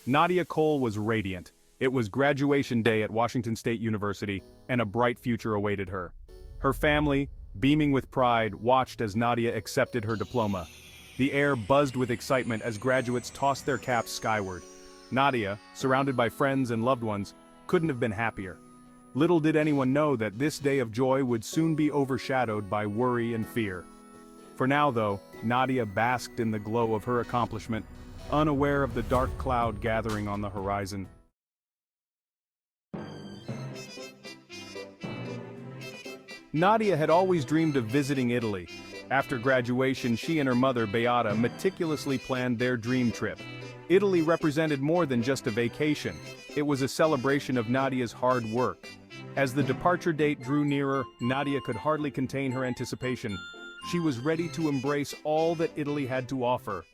Nadia Cole was radiant. It was graduation day at Washington State University, and a bright future awaited her. Her family, beaming with pride, watched as Nadia accepted her diploma. The air buzzed with excitement as graduates tossed their caps skyward. Nadia, surrounded by friends and loved ones, couldn't have been happier. Little did anyone know that this day of joy would soon be overshadowed by worry and fear. For now, though, Nadia basked in the glow of her accomplishment, unaware of the dark cloud gathering on the horizon. Nadia had always dreamed of visiting Italy. After graduation, she and her mother, Beata, meticulously planned their dream trip. Italy represented more than just a vacation. It was a celebration of Nadia's hard work. As the departure date drew nearer, Nadia could hardly contain her anticipation. She was ready to embrace all that Italy had to offer.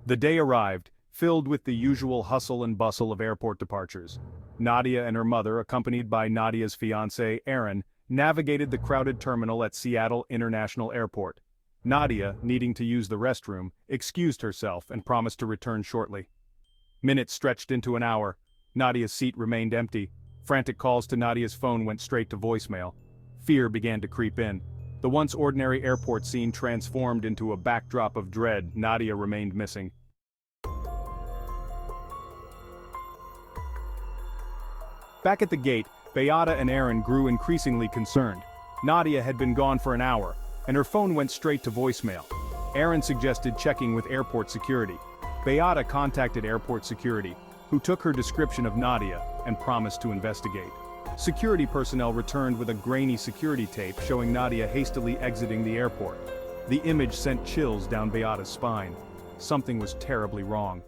The day arrived, filled with the usual hustle and bustle of airport departures. Nadia and her mother, accompanied by Nadia's fiancé, Aaron, navigated the crowded terminal at Seattle International Airport. Nadia, needing to use the restroom, excused herself and promised to return shortly. Minutes stretched into an hour. Nadia's seat remained empty. Frantic calls to Nadia's phone went straight to voicemail. Fear began to creep in. The once ordinary airport scene transformed into a backdrop of dread. Nadia remained missing. Back at the gate, Beata and Aaron grew increasingly concerned. Nadia had been gone for an hour, and her phone went straight to voicemail. Aaron suggested checking with airport security. Beata contacted airport security, who took her description of Nadia and promised to investigate. Security personnel returned with a grainy security tape showing Nadia hastily exiting the airport. The image sent chills down Beata's spine. Something was terribly wrong.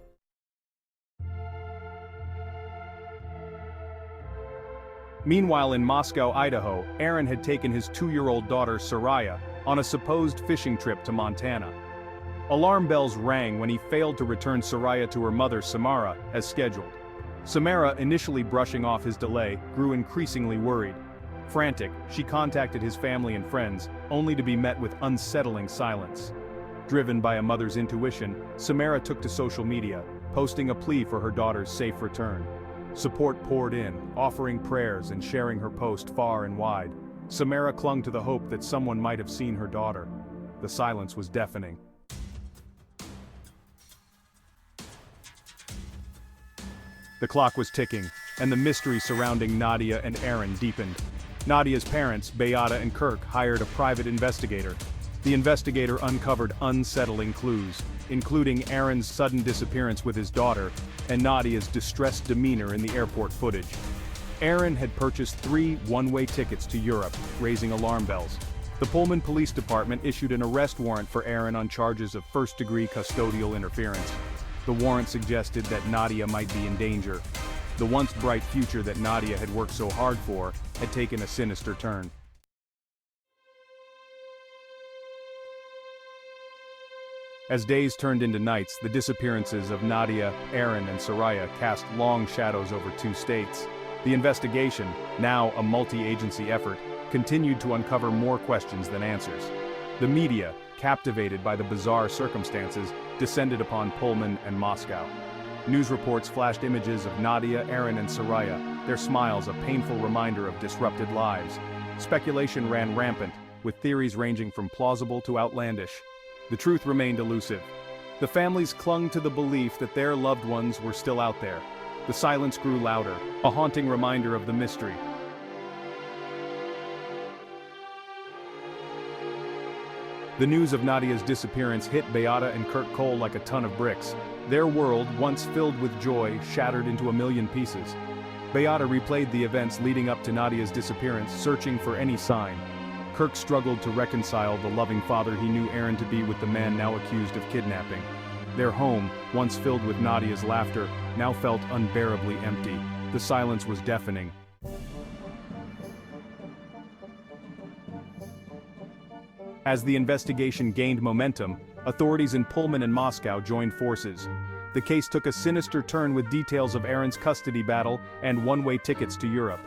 Meanwhile in Moscow, Idaho, Aaron had taken his 2-year-old daughter Soraya on a supposed fishing trip to Montana. Alarm bells rang when he failed to return Soraya to her mother Samara as scheduled. Samara, initially brushing off his delay, grew increasingly worried. Frantic, she contacted his family and friends, only to be met with unsettling silence. Driven by a mother's intuition, Samara took to social media, posting a plea for her daughter's safe return. Support poured in, offering prayers and sharing her post far and wide. Samara clung to the hope that someone might have seen her daughter. The silence was deafening. The clock was ticking, and the mystery surrounding Nadia and Aaron deepened. Nadia's parents, Beata and Kirk, hired a private investigator. The investigator uncovered unsettling clues, including Aaron's sudden disappearance with his daughter, and Nadia's distressed demeanor in the airport footage. Aaron had purchased 3 one-way tickets to Europe, raising alarm bells. The Pullman Police Department issued an arrest warrant for Aaron on charges of first-degree custodial interference. The warrant suggested that Nadia might be in danger. The once bright future that Nadia had worked so hard for had taken a sinister turn. As days turned into nights, the disappearances of Nadia, Aaron, and Soraya cast long shadows over 2 states. The investigation, now a multi-agency effort, continued to uncover more questions than answers. The media, captivated by the bizarre circumstances, descended upon Pullman and Moscow. News reports flashed images of Nadia, Aaron, and Soraya, their smiles a painful reminder of disrupted lives. Speculation ran rampant, with theories ranging from plausible to outlandish. The truth remained elusive. The families clung to the belief that their loved ones were still out there. The silence grew louder, a haunting reminder of the mystery. The news of Nadia's disappearance hit Beata and Kirk Cole like a ton of bricks. Their world, once filled with joy, shattered into a million pieces. Beata replayed the events leading up to Nadia's disappearance, searching for any sign. Kirk struggled to reconcile the loving father he knew Aaron to be with the man now accused of kidnapping. Their home, once filled with Nadia's laughter, now felt unbearably empty. The silence was deafening. As the investigation gained momentum, authorities in Pullman and Moscow joined forces. The case took a sinister turn with details of Aaron's custody battle and one-way tickets to Europe.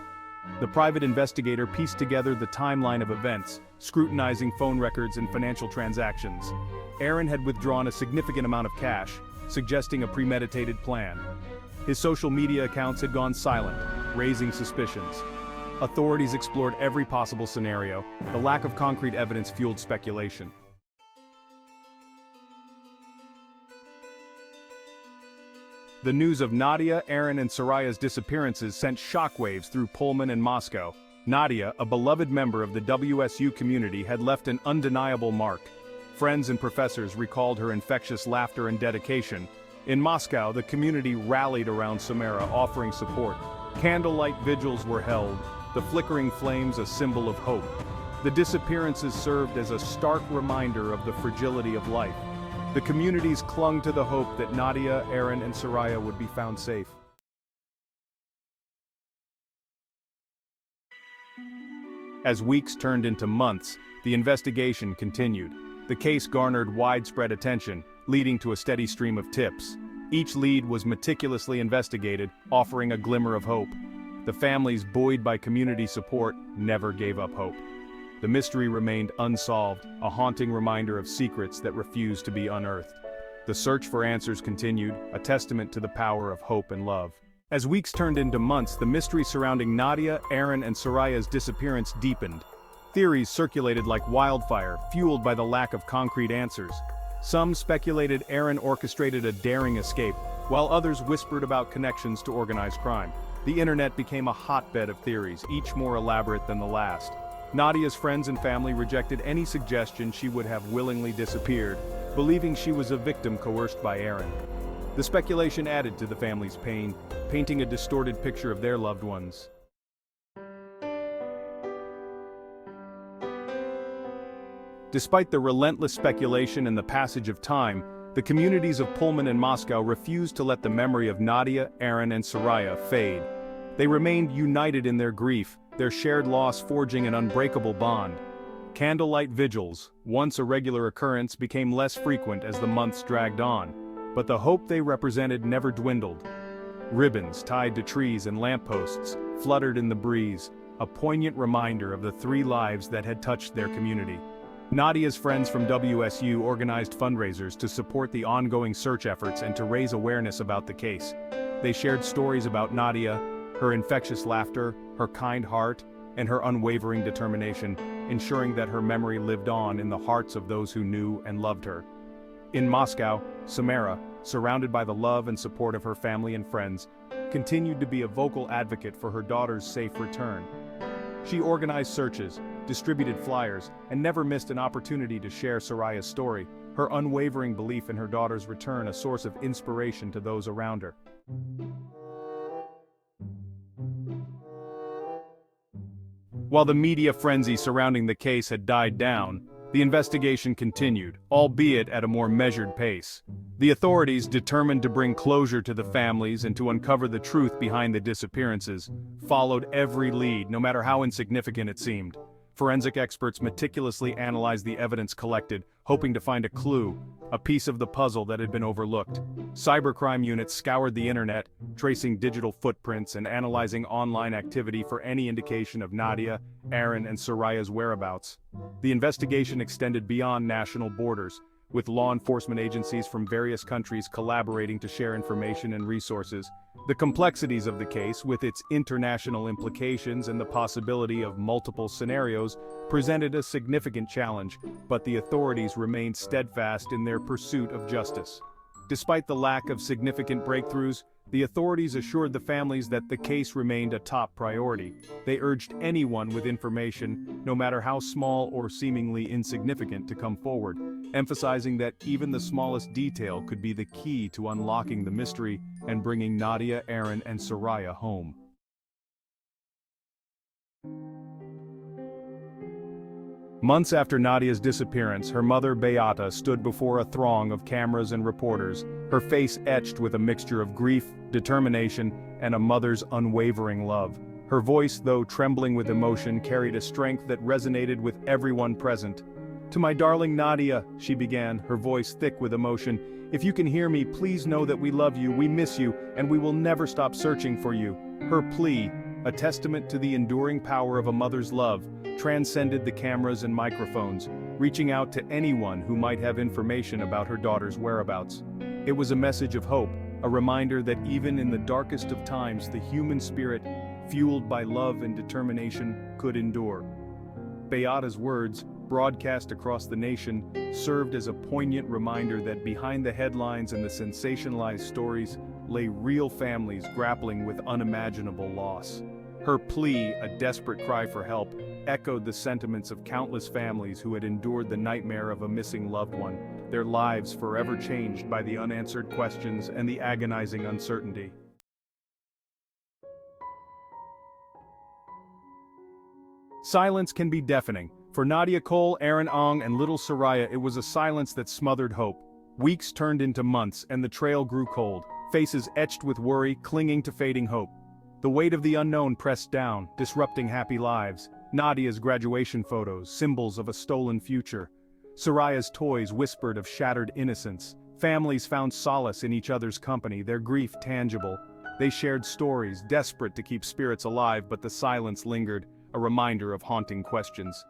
The private investigator pieced together the timeline of events, scrutinizing phone records and financial transactions. Aaron had withdrawn a significant amount of cash, suggesting a premeditated plan. His social media accounts had gone silent, raising suspicions. Authorities explored every possible scenario. The lack of concrete evidence fueled speculation. The news of Nadia, Aaron, and Soraya's disappearances sent shockwaves through Pullman and Moscow. Nadia, a beloved member of the WSU community, had left an undeniable mark. Friends and professors recalled her infectious laughter and dedication. In Moscow, the community rallied around Samara, offering support. Candlelight vigils were held, the flickering flames a symbol of hope. The disappearances served as a stark reminder of the fragility of life. The communities clung to the hope that Nadia, Aaron, and Soraya would be found safe. As weeks turned into months, the investigation continued. The case garnered widespread attention, leading to a steady stream of tips. Each lead was meticulously investigated, offering a glimmer of hope. The families, buoyed by community support, never gave up hope. The mystery remained unsolved, a haunting reminder of secrets that refused to be unearthed. The search for answers continued, a testament to the power of hope and love. As weeks turned into months, the mystery surrounding Nadia, Aaron, and Soraya's disappearance deepened. Theories circulated like wildfire, fueled by the lack of concrete answers. Some speculated Aaron orchestrated a daring escape, while others whispered about connections to organized crime. The internet became a hotbed of theories, each more elaborate than the last. Nadia's friends and family rejected any suggestion she would have willingly disappeared, believing she was a victim coerced by Aaron. The speculation added to the family's pain, painting a distorted picture of their loved ones. Despite the relentless speculation and the passage of time, the communities of Pullman and Moscow refused to let the memory of Nadia, Aaron, and Soraya fade. They remained united in their grief, their shared loss forging an unbreakable bond. Candlelight vigils, once a regular occurrence, became less frequent as the months dragged on, but the hope they represented never dwindled. Ribbons tied to trees and lampposts fluttered in the breeze, a poignant reminder of the three lives that had touched their community. Nadia's friends from WSU organized fundraisers to support the ongoing search efforts and to raise awareness about the case. They shared stories about Nadia, her infectious laughter, her kind heart, and her unwavering determination, ensuring that her memory lived on in the hearts of those who knew and loved her. In Moscow, Samara, surrounded by the love and support of her family and friends, continued to be a vocal advocate for her daughter's safe return. She organized searches, distributed flyers, and never missed an opportunity to share Soraya's story, her unwavering belief in her daughter's return a source of inspiration to those around her. While the media frenzy surrounding the case had died down, the investigation continued, albeit at a more measured pace. The authorities, determined to bring closure to the families and to uncover the truth behind the disappearances, followed every lead, no matter how insignificant it seemed. Forensic experts meticulously analyzed the evidence collected, hoping to find a clue, a piece of the puzzle that had been overlooked. Cybercrime units scoured the internet, tracing digital footprints and analyzing online activity for any indication of Nadia, Aaron, and Soraya's whereabouts. The investigation extended beyond national borders, with law enforcement agencies from various countries collaborating to share information and resources. The complexities of the case, with its international implications and the possibility of multiple scenarios, presented a significant challenge, but the authorities remained steadfast in their pursuit of justice. Despite the lack of significant breakthroughs, the authorities assured the families that the case remained a top priority. They urged anyone with information, no matter how small or seemingly insignificant, to come forward, emphasizing that even the smallest detail could be the key to unlocking the mystery and bringing Nadia, Aaron, and Soraya home. Months after Nadia's disappearance, her mother Beata stood before a throng of cameras and reporters, her face etched with a mixture of grief, determination, and a mother's unwavering love. Her voice, though trembling with emotion, carried a strength that resonated with everyone present. "To my darling Nadia," she began, her voice thick with emotion, "if you can hear me, please know that we love you, we miss you, and we will never stop searching for you." Her plea, a testament to the enduring power of a mother's love, transcended the cameras and microphones, reaching out to anyone who might have information about her daughter's whereabouts. It was a message of hope, a reminder that even in the darkest of times the human spirit, fueled by love and determination, could endure. Beata's words, broadcast across the nation, served as a poignant reminder that behind the headlines and the sensationalized stories lay real families grappling with unimaginable loss. Her plea, a desperate cry for help, echoed the sentiments of countless families who had endured the nightmare of a missing loved one, their lives forever changed by the unanswered questions and the agonizing uncertainty. Silence can be deafening. For Nadia Cole, Aaron Ong, and little Soraya, it was a silence that smothered hope. Weeks turned into months, and the trail grew cold, faces etched with worry, clinging to fading hope. The weight of the unknown pressed down, disrupting happy lives. Nadia's graduation photos, symbols of a stolen future. Soraya's toys whispered of shattered innocence. Families found solace in each other's company, their grief tangible. They shared stories, desperate to keep spirits alive, but the silence lingered, a reminder of haunting questions.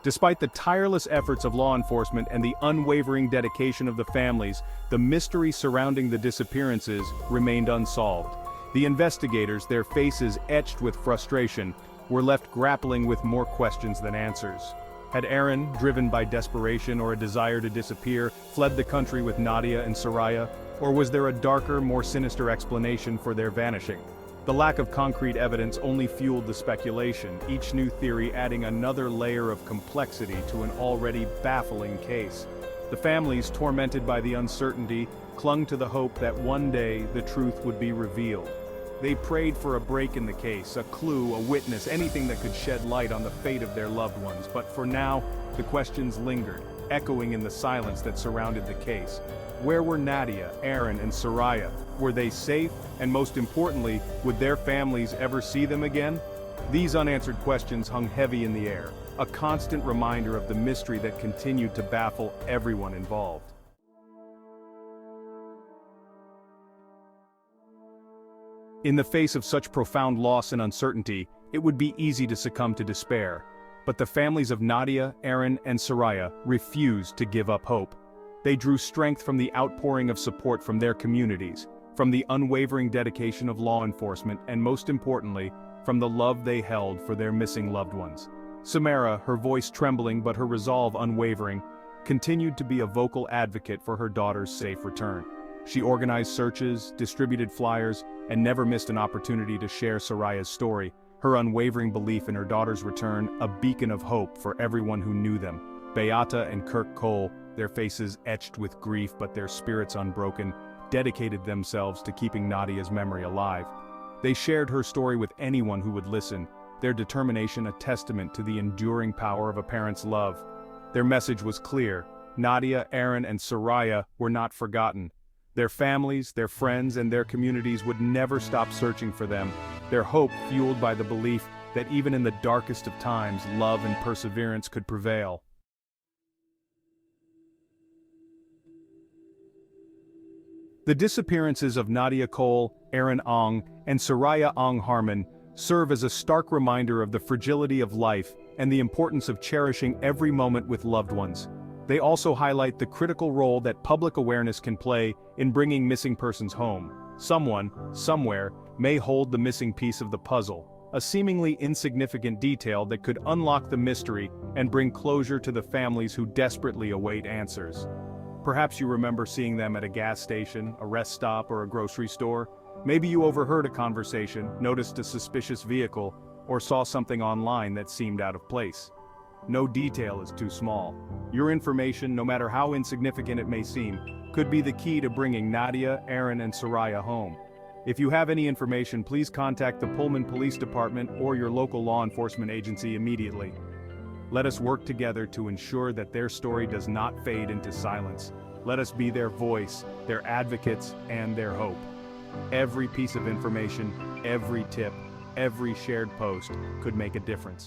Despite the tireless efforts of law enforcement and the unwavering dedication of the families, the mystery surrounding the disappearances remained unsolved. The investigators, their faces etched with frustration, were left grappling with more questions than answers. Had Aaron, driven by desperation or a desire to disappear, fled the country with Nadia and Soraya, or was there a darker, more sinister explanation for their vanishing? The lack of concrete evidence only fueled the speculation, each new theory adding another layer of complexity to an already baffling case. The families, tormented by the uncertainty, clung to the hope that one day the truth would be revealed. They prayed for a break in the case, a clue, a witness, anything that could shed light on the fate of their loved ones. But for now, the questions lingered, echoing in the silence that surrounded the case. Where were Nadia, Aaron, and Soraya? Were they safe? And most importantly, would their families ever see them again? These unanswered questions hung heavy in the air, a constant reminder of the mystery that continued to baffle everyone involved. In the face of such profound loss and uncertainty, it would be easy to succumb to despair. But the families of Nadia, Aaron, and Soraya refused to give up hope. They drew strength from the outpouring of support from their communities, from the unwavering dedication of law enforcement, and most importantly, from the love they held for their missing loved ones. Samara, her voice trembling but her resolve unwavering, continued to be a vocal advocate for her daughter's safe return. She organized searches, distributed flyers, and never missed an opportunity to share Soraya's story, her unwavering belief in her daughter's return a beacon of hope for everyone who knew them. Beata and Kirk Cole, their faces etched with grief but their spirits unbroken, dedicated themselves to keeping Nadia's memory alive. They shared her story with anyone who would listen, their determination a testament to the enduring power of a parent's love. Their message was clear: Nadia, Aaron, and Soraya were not forgotten. Their families, their friends, and their communities would never stop searching for them, their hope fueled by the belief that even in the darkest of times, love and perseverance could prevail. The disappearances of Nadia Cole, Aaron Ong, and Soraya Ong Harmon serve as a stark reminder of the fragility of life and the importance of cherishing every moment with loved ones. They also highlight the critical role that public awareness can play in bringing missing persons home. Someone, somewhere, may hold the missing piece of the puzzle, a seemingly insignificant detail that could unlock the mystery and bring closure to the families who desperately await answers. Perhaps you remember seeing them at a gas station, a rest stop, or a grocery store. Maybe you overheard a conversation, noticed a suspicious vehicle, or saw something online that seemed out of place. No detail is too small. Your information, no matter how insignificant it may seem, could be the key to bringing Nadia, Aaron, and Soraya home. If you have any information, please contact the Pullman Police Department or your local law enforcement agency immediately. Let us work together to ensure that their story does not fade into silence. Let us be their voice, their advocates, and their hope. Every piece of information, every tip, every shared post could make a difference.